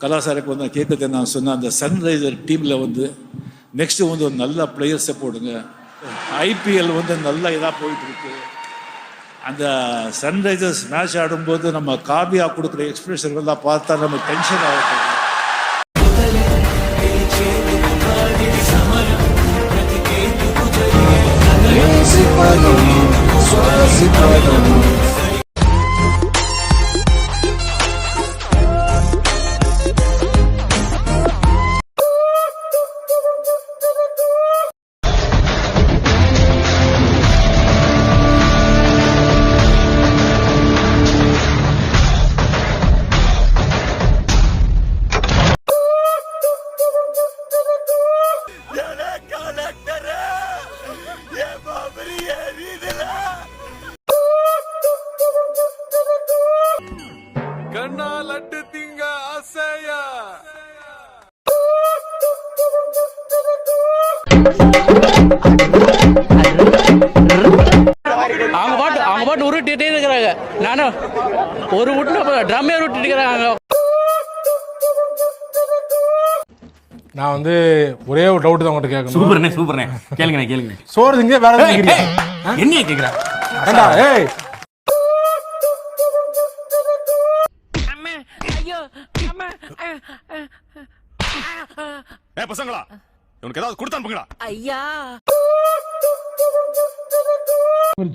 கலாசாருக்கு வந்து கேட்கறதை நான் சொன்னேன், அந்த சன்ரைசர் டீமில் வந்து நெக்ஸ்ட்டு வந்து ஒரு நல்ல பிளேயர்ஸை போடுங்க. ஐபிஎல் வந்து நல்ல இதாக போயிட்டுருக்கு. அந்த சன்ரைசர்ஸ் மேட்ச் ஆடும்போது நம்ம காவியா கொடுக்குற எக்ஸ்பிரஷன்கள்லாம் பார்த்தா நம்ம டென்ஷன் ஆகும். அவங்க பாட்டு உருட்டிட்டே இருக்கிறாங்க. நானும் ஒரு விட்டு ட்ரம்மே உருட்டிட்டு இருக்கிறாங்க. நான் வந்து ஒரே ஒரு டவுட் தான் உங்கள்கிட்ட கேட்கணும். சூப்பர்ண்ணே கேளுங்க. சோறு திங்க வேற என்ன கேக்குறா? ஏய் பசங்களா, உனக்கு ஏதாவது கொடுத்து அனுப்புங்களா? ஐயா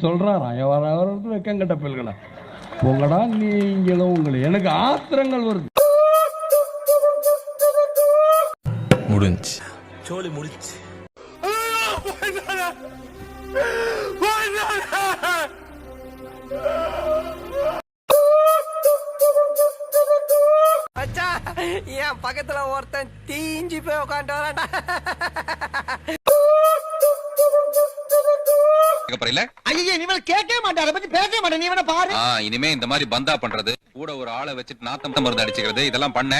சொல்றாரா அவருக்கு வெக்கங்கட்ட பிள்ளைகளா உங்களடா நீங்களும் உங்களை எனக்கு ஆத்திரங்கள் வருது. முடிஞ்சு சோலி முடிச்சு. என் பக்கத்துல ஒருத்தன் தீஞ்சு போய் உட்காந்து வரான்டா. இனிமே இந்த மாதிரி பந்தா பண்றது, கூட ஒரு ஆளை வச்சுட்டு நாத்தம் மருந்து அடிச்சுக்கிறது, இதெல்லாம் பண்ண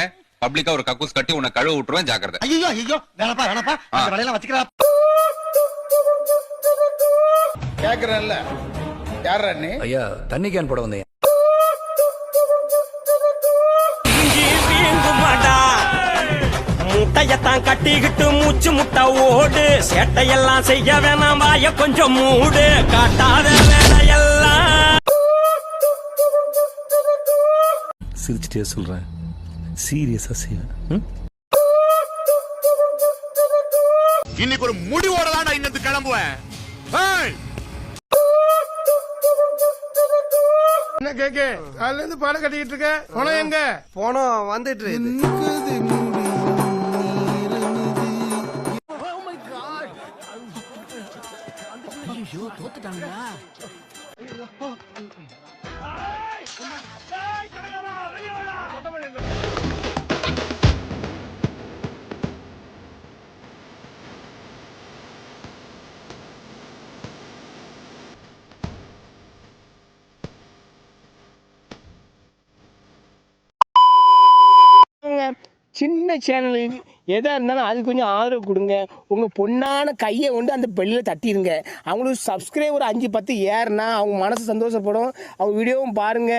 பப்ளிக்கா ஒரு கக்கூஸ் கட்டி உன்னை கழுவ விட்டுருவேன், ஜாக்கிரதை. ஐயோ வேணப்பா அந்த வேலையெல்லாம் வச்சுக்கிறா. கேக்குறேன்ல, யாரா நீ? ஐயா, தண்ணி கேன் போட வந்தேன். முட்டையத்தான் கட்டிக்கிட்டு மூச்சு முட்டை ஓடு, சேட்டையெல்லாம் செய்ய வேணாம், வாய கொஞ்சம் மூடு, காட்டாத வேலையெல்லாம். சிரிச்சுட்டே சொல்றேன், சீரியஸா செய்வேன். இன்னைக்கு ஒரு முடிவோட தான் நான் இன்னது கிளம்புவேன். என்ன கேக்கு? அதுல இருந்து பாடம் கட்டிக்கிட்டு இருக்க. போனோம் எங்க? போனோம் வந்துட்டு சின்ன சேனல் எதா இருந்தாலும் அது கொஞ்சம் ஆதரவு கொடுங்க. உங்க பொண்ணான கையை கொண்டு அந்த பெல்லில தட்டிடுங்க. அவங்களுக்கு சப்ஸ்கிரைபர் 5-10 ஏறுனா அவங்க மனசு சந்தோஷப்படும். அவங்க வீடியோவும் பாருங்க.